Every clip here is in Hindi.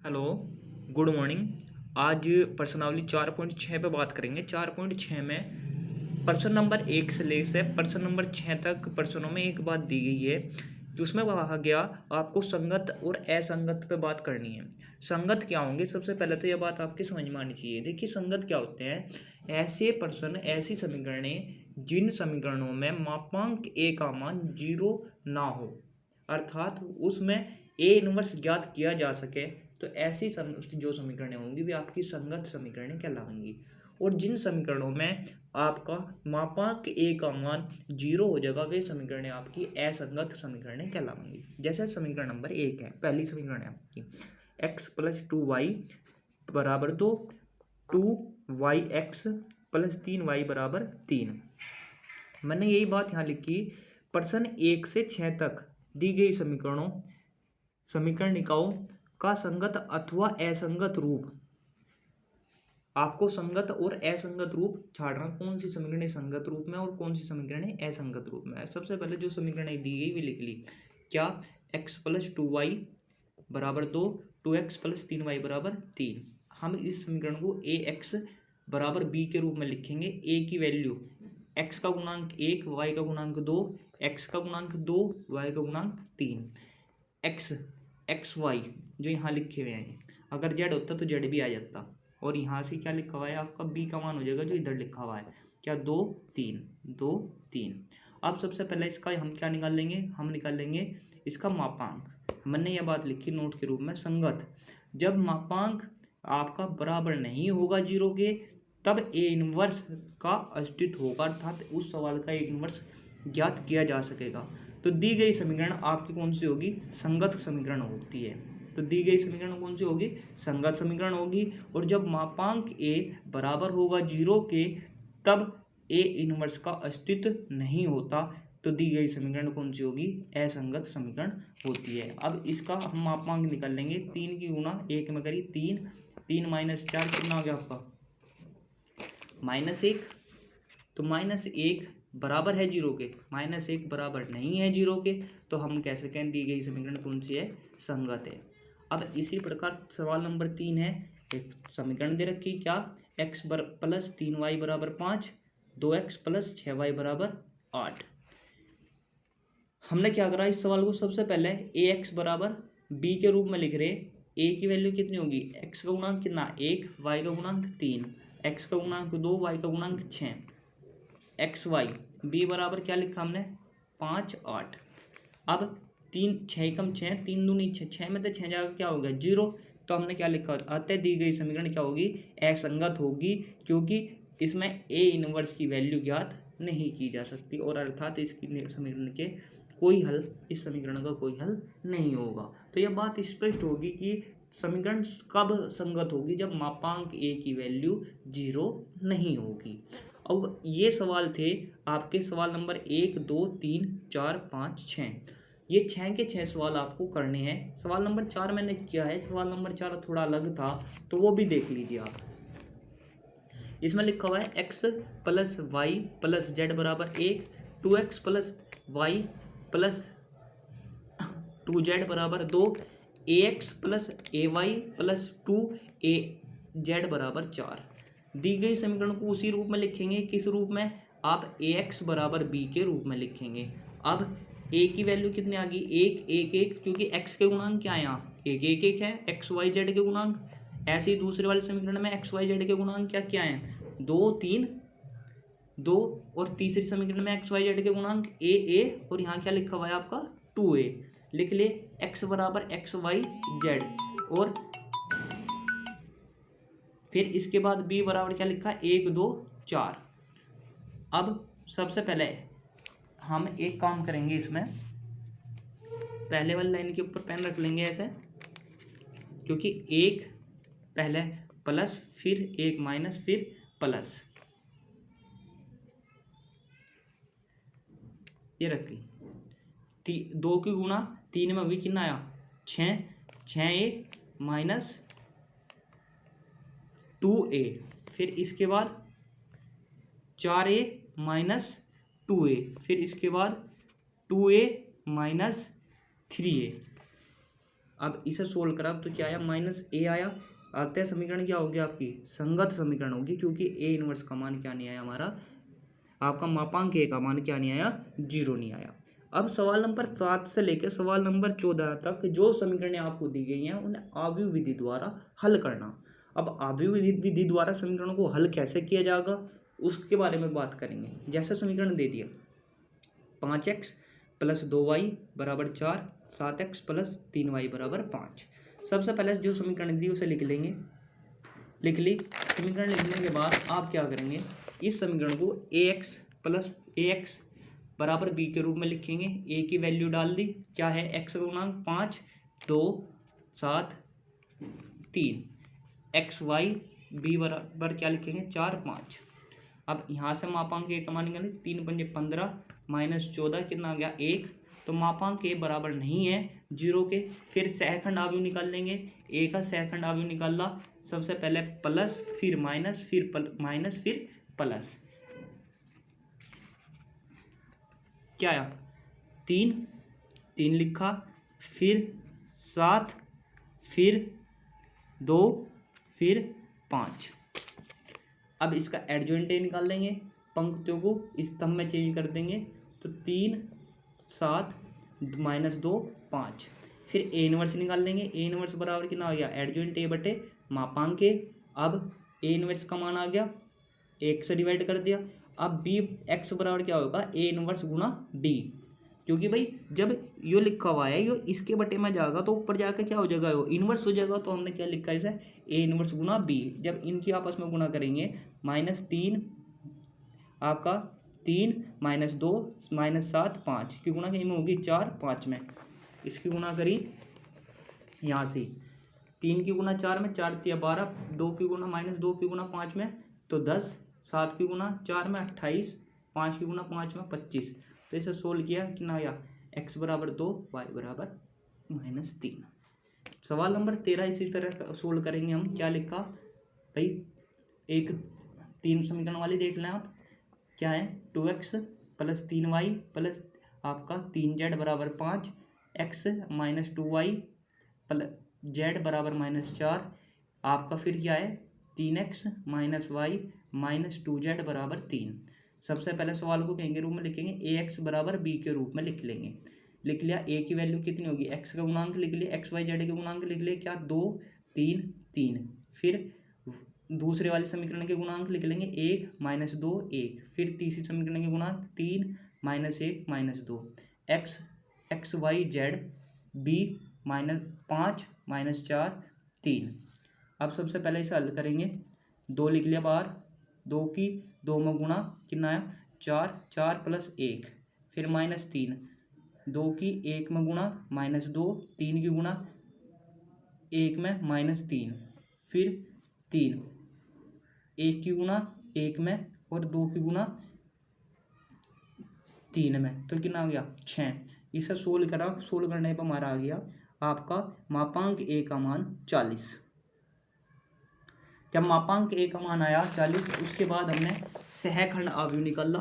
Hello, good morning. आज प्रश्नावली 4.6 पे बात करेंगे। 4.6 में प्रश्न नंबर 1 से लेकर प्रश्न नंबर 6 तक प्रश्नों में एक बात दी गई है कि उसमें कहा गया आपको संगत और असंगत पे बात करनी है। संगत क्या होंगे, सबसे पहले तो यह बात आपकी समझ में आनी चाहिए। देखिए, संगत क्या होते हैं? ऐसे प्रश्न, ऐसी समीकरणें जिन समीकरणों में मापांक ए का मान 0 ना हो, अर्थात उसमें ए इनवर्स ज्ञात किया जा सके, तो ऐसी जो समीकरणें होंगी वे आपकी संगत समीकरणें कहलाएंगी। और जिन समीकरणों में आपका मापांक ए का मान 0 हो जाएगा, वे समीकरणें आपकी असंगत समीकरणें कहलाएंगी। जैसे समीकरण नंबर 1 है, पहली समीकरण है आपकी x + 2y = 2, 2yx + 3y = 3। मैंने यही बात यहाँ लिखी। प्रश्न 1 से 6 तक दी गई समीकरणिकाओं का संगत अथवा असंगत रूप, आपको संगत और असंगत रूप छाड़ना, कौन सी समीकरणें संगत रूप में और कौन सी समीकरणें असंगत रूप में है। सबसे पहले जो समीकरणें दी गई वे लिख ली। क्या? x + 2y = 2, 2x + 3y = 3। हम इस समीकरण को ax = b के रूप में लिखेंगे। a की वैल्यू x का गुणांक 1, y का गुणांक 2, x का गुणांक 2, y का गुणांक 3। x y जो यहाँ लिखे हुए हैं, अगर z होता तो z भी आ जाता, और यहाँ से क्या लिखा हुआ है आपका b का मान हो जाएगा जो इधर लिखा हुआ है। क्या? 2 3 2 3। अब सबसे पहले इसका हम क्या निकाल लेंगे? हम निकाल लेंगे इसका मापांक। मैंने यह बात लिखी नोट के रूप में। संगत, जब मापांक आपका बराबर नहीं होगा 0 के, तब ए इनवर्स का अस्तित्व होगा, अर्थात उस सवाल का ए इनवर्स ज्ञात किया जा सकेगा। तो दी गई समीकरण आपकी कौन सी होगी? संगत समीकरण होती है। तो दी गई समीकरण कौन सी होगी? संगत समीकरण होगी। और जब मापांक ए बराबर होगा 0 के, तब ए इनवर्स का अस्तित्व नहीं होता, तो दी गई समीकरण कौन सी होगी? असंगत समीकरण होती है। अब इसका हम मापांक निकाल लेंगे। 3 की गुणा 1 में करी 3, 3 - 4 कितना हो गया आपका? -1। तो -1 बराबर है 0 के, -1 बराबर नहीं है 0 के, तो हम कह सकें दी गई समीकरण कौन सी है? संगत है। अब इसी प्रकार सवाल नंबर 3 है। एक समीकरण दे रखी, क्या? x + 3y = 5, 2x + 6y = 8। हमने क्या करा इस सवाल को? सबसे पहले ax = b के रूप में लिख रहे। a की वैल्यू कितनी होगी? x का गुणांक कितना? 1, y का गुणांक 3, x का गुणांक 2, y का गुणांक 6, एक्स वाई। b बराबर क्या लिखा हमने? 5 8। अब 3 6 कम 6, 3 दूनी 6, 6 में तो 6 जाएगा, क्या हो गया? 0। तो हमने क्या लिखा? अतः दी गई समीकरण क्या होगी? असंगत होगी, क्योंकि इसमें ए इनवर्स की वैल्यू ज्ञात नहीं की जा सकती, और अर्थात इसकी समीकरण के कोई हल, इस समीकरण का कोई हल नहीं होगा। तो यह बात स्पष्ट होगी कि समीकरण कब संगत होगी? जब मापांक ए की वैल्यू 0 नहीं होगी। अब ये सवाल थे आपके, सवाल नंबर 1 2 3 4 5 6। ये 6 के 6 सवाल आपको करने हैं। सवाल नंबर 4 मैंने किया है। सवाल नंबर 4 थोड़ा अलग था, तो वो भी देख लीजिए आप। इसमें लिखा हुआ है x + y + z = 1, 2x + y + 2z = 2, ax + ay + 2az = 4। दी गई समीकरण को उसी रूप में लिखेंगे। किस रूप में? आप ax = b के रूप में लिखेंगे। अब a की वैल्यू कितनी आ गई? 1 1 1, क्योंकि x के गुणांक क्या है यहाँ? 1 1 1 है, x y z के गुणांक। ऐसे ही दूसरे वाले समीकरण में x y z के गुणांक क्या क्या है? 2 3 2, और तीसरी समीकरण में x y z के गुणांक a a, और यहाँ क्या लिखा हुआ है आपका? 2a। लिख ले x = x y z, और फिर इसके बाद b बराबर क्या लिखा? 1 2 4। अब सबसे पहले हम एक काम करेंगे, इसमें पहले वाली लाइन के ऊपर पेन रख लेंगे ऐसे, क्योंकि एक पहले प्लस, फिर एक माइनस, फिर प्लस, ये रख ली। 2 की गुणा 3 में हुई, कितना आया? 6, 6a - 2a, फिर इसके बाद 4a - 2a, फिर इसके बाद 2a - 3a। अब इसे सोल्व करा तो क्या आया, माइनस ए आया। अतः समीकरण क्या होगी आपकी, संगत समीकरण होगी, क्योंकि ए इनवर्स का मान क्या नहीं आया हमारा, आपका मापांक ए का मान क्या नहीं आया, 0 नहीं आया। अब सवाल नंबर 7 से लेकर सवाल नंबर 14 तक जो समीकरणें आपको दी गई हैं उन्हें आव्यूह विधि द्वारा हल करना। अब आव्यूह विधि द्वारा समीकरणों को हल कैसे किया जाएगा उसके बारे में बात करेंगे। जैसे समीकरण दे दिया 5x + 2y = 4, 7x + 3y = 5। सबसे पहले जो समीकरण दी उसे लिख लेंगे। लिख ली। समीकरण लिखने के बाद आप क्या करेंगे, इस समीकरण को ax बराबर b के रूप में लिखेंगे। a की वैल्यू डाल दी, क्या है, x का गुणांक 5, 2, 7, 3, xy b बराबर क्या लिखेंगे, 4, 5। अब यहाँ से मापांक ए का मान निकालें, 3 पंजे 15 -14 कितना आ गया, 1। तो मापांक ए बराबर नहीं है 0 के। फिर सहखंड आव्यूह निकाल लेंगे। ए का सहखंड आव्यूह निकाला, सबसे पहले प्लस फिर माइनस फिर माइनस फिर प्लस, क्या आया, 3 लिखा, फिर 7, फिर 2, फिर 5। अब इसका एडजॉइंट ए निकाल लेंगे, पंक्तियों को स्तंभ में चेंज कर देंगे। तो 3, 7 -2 5। फिर ए इनवर्स निकाल लेंगे। ए इनवर्स बराबर कितना हो गया, एडजॉइंट ए बटे मापांक ए। अब ए इनवर्स का मान आ गया, 1 से डिवाइड कर दिया। अब बी एक्स बराबर क्या होगा, ए इनवर्स गुणा बी, क्योंकि भाई जब यो लिखा हुआ है यो इसके बटे में जाएगा तो ऊपर जाकर क्या हो जाएगा, यो इनवर्स हो जाएगा। तो हमने क्या लिखा है इसे, ए इनवर्स गुणा बी। जब इनकी आपस में गुणा करेंगे, -3 आपका 3 -2 -7 5 की गुणा कहीं में होगी 4 5 में। इसकी गुणा करी यहाँ से 3 की गुणा 4 में, 4 × 12, 2 की गुणा -2 की गुणा 5 में तो 10, 7 की गुणा 4 में 28, 5 की गुणा 5 में 25। तो इसे सोल्व किया कितना आया, x बराबर 2, y बराबर -3। सवाल नंबर 13 इसी तरह सोल्व करेंगे हम। क्या लिखा भाई, एक 3 समीकरण वाली देख लें आप, क्या है, 2x + 3y प्लस आपका 3z बराबर 5, x - 2y z बराबर -4। आपका फिर क्या है, 3x - y - 2z बराबर 3। सबसे पहले सवाल को कहेंगे रूप में लिखेंगे, ax बराबर b के रूप में लिख लेंगे। लिख लिया, a की वैल्यू कितनी होगी, x का गुणांक लिख लिया, x y z के गुणांक लिख लिए, क्या 2 3 3। फिर दूसरे वाले समीकरण के गुणांक लिख लेंगे, 1 - 2 1। फिर तीसरी समीकरण के गुणांक 3 - 1 - 2, x y z b -5 -4 3। अब सबसे पहले इसे हल करेंगे। 2 लिख लिया बाहर, 2 की 2 में गुणा कितना आया, 4 4 + 1, फिर -3, 2 की 1 में गुणा -2, 3 की गुणा 1 में -3, फिर 3, 1 की गुणा 1 में और 2 की गुणा 3 में, तो कितना हो गया, 6। इसे सोल्व करा, सोल्व करने पर हमारा आ गया आपका मापांक ए का मान 40। जब मापांक ए का मान आया 40, उसके बाद हमने सहखंड आव्यूह निकाला।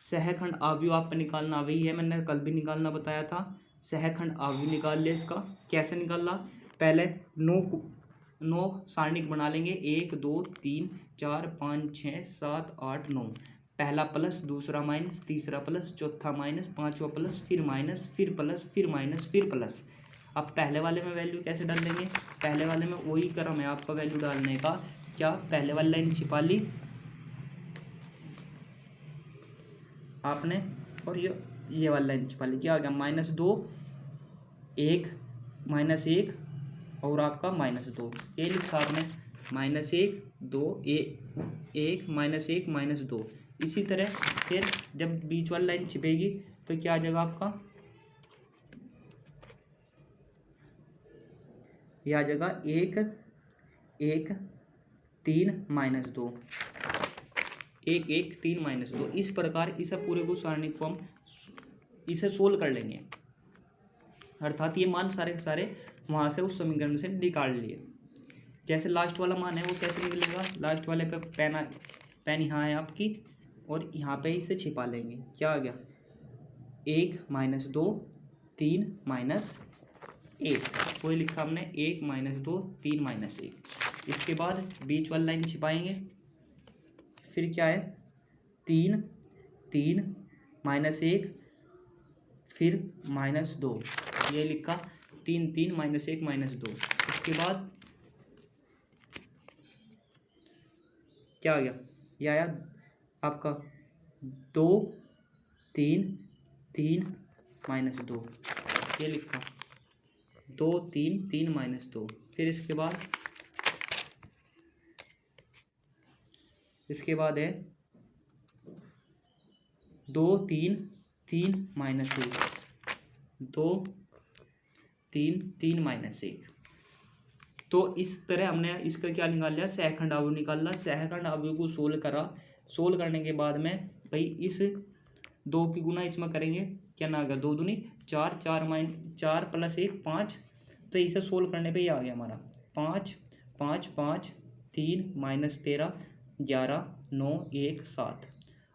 सहखंड आव्यूह आप पे निकालना वही है, मैंने कल भी निकालना बताया था। सहखंड आव्यूह निकाल लिया। इसका कैसे निकाला, पहले 9 सारणिक बना लेंगे, 1 2 3 4 5 6 7 8 9। पहला प्लस, दूसरा माइनस, तीसरा प्लस, चौथा माइनस, पांचवा प्लस, फिर माइनस, फिर प्लस, फिर माइनस, फिर प्लस। अब पहले वाले में वैल्यू कैसे डाल देंगे, पहले वाले में वही क्रम है आपका वैल्यू डालने का। क्या, पहले वाली लाइन छिपा ली आपने और ये वाली लाइन छिपा ली, क्या आ गया, -2 1 -1 और आपका -2। ये लिखा आपने, -1 2 1 -1 -2। इसी तरह फिर जब बीच वाली लाइन छिपेगी तो क्या आ जाएगा आपका, ये आ जाएगा 1 1 3 -2, 1 1 3 -2। इस प्रकार इसे पूरे को सारणी को हम इसे सोल्व कर लेंगे, अर्थात ये मान सारे के सारे वहाँ से उस समीकरण से निकाल लिए। जैसे लास्ट वाला मान है वो कैसे निकलेगा, लास्ट वाले पे पेन यहाँ है आपकी और यहाँ पे इसे छिपा लेंगे। क्या आ गया, 1 -2 3 -2। 1, वही लिखा हमने 1 - 2 3 - 1। इसके बाद बीच वाली लाइन छिपाएंगे, फिर क्या है 3 3 -1 फिर -2, ये लिखा 3 3 -1 -2। उसके बाद क्या आ गया, ये आया आपका 2 3 3 -2, ये लिखा 2 3 3 -2। फिर इसके बाद है 2 3 3 -1, 2 3 3 -1। तो इस तरह हमने इसका क्या निकाल लिया, सहखंड अवयव निकाला। सहखंड अवयव को सोल्व करा। सोल्व करने के बाद में भाई इस 2 की गुना इसमें करेंगे, क्या ना आ गया 2 दूनी 4 4 + 1 5। तो इसे सोल्व करने पे ही आ गया हमारा 5 5 5 3 -13 11 9 1 7।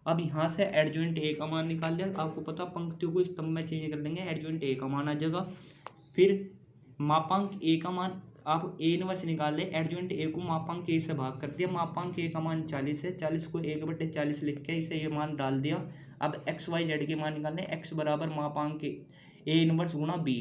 अब यहाँ से एडजॉइंट ए का मान निकाल लिया। आपको पता पंक्तियों को स्तंभ में चेंज कर लेंगे, एडजॉइंट ए का मान आ जाएगा। फिर मापांक ए का मान आप ए इनवर्स निकाल ले, एडजॉइंट ए को मापांक ए से भाग कर दिया। मापांक ए का मान 40 है, 40 को 1/40 लिख के इसे ये मान डाल दिया। अब एक्स वाई जेड के मान निकालने, एक्स बराबर मापांक ए इनवर्स गुणा बी,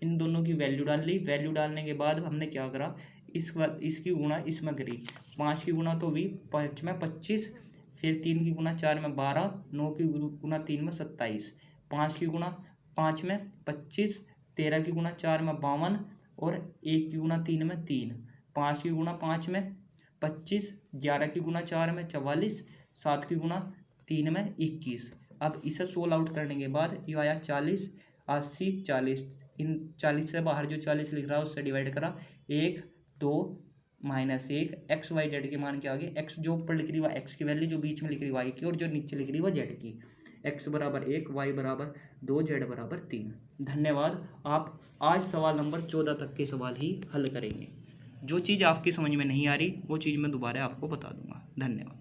इन दोनों की वैल्यू डाल ली। वैल्यू डालने के बाद हमने क्या करा, इसकी गुणा इसमें करी। 5 की गुणा तो भी 5 में 25, फिर 3 की गुणा 4 में 12, 9 की गुणा 3 में 27, 5 की गुणा 5 में 25, 13 की गुणा 4 में 52 और 1 की गुणा 3 में 3, 5 की गुणा 5 में 25, 11 की गुणा 4 में 44, 7 की गुणा 3 में 21। अब इसे सोल्व आउट करने के बाद ये आया 40 80 40। इन 40 से बाहर जो 40 लिख रहा है उससे डिवाइड करा, 1 2 -1। एक्स वाई जेड के मान के आगे एक्स जो ऊपर लिख रही है एक्स की वैल्यू, जो बीच में लिख रही है वाई की, और जो नीचे लिख रही है वो जेड की। एक्स बराबर 1, वाई बराबर 2, जेड बराबर 3। धन्यवाद। आप आज सवाल नंबर 14 तक के सवाल ही हल करेंगे। जो चीज़ आपकी समझ में नहीं आ रही वो चीज़ मैं दोबारा आपको बता दूंगा। धन्यवाद।